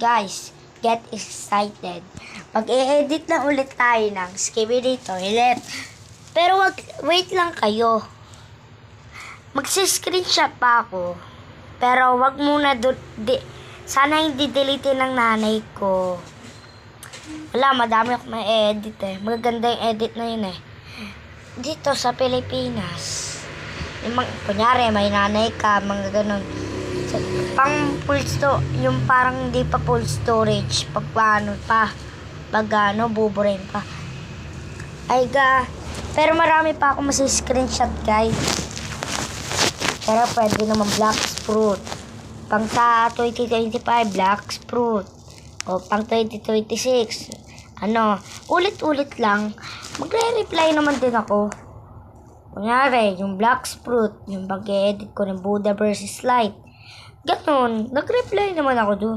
Guys, get excited. Mag-e-edit na ulit tayo ng Skibidi Toilet. Pero wait lang kayo. Magsi-screenshot pa ako. Pero wag muna sana hindi delete ng nanay ko. Wala, madami akong ma-edit eh. Magaganda yung edit na yun eh. Dito sa Pilipinas. Kunyari, may nanay ka, mga ganun. Pang full yung parang hindi pa full storage. Pag buburin pa. Pero marami pa ako masi-screenshot, guys. Pero pwede naman black fruit. Pang sa 2025, black fruit. O pang 2026. Ulit-ulit lang. Magre-reply naman din ako. Kunyari, yung black fruit, yung pag-edit ko ng Buddha versus Light. Ganon, nag-reply naman ako dun.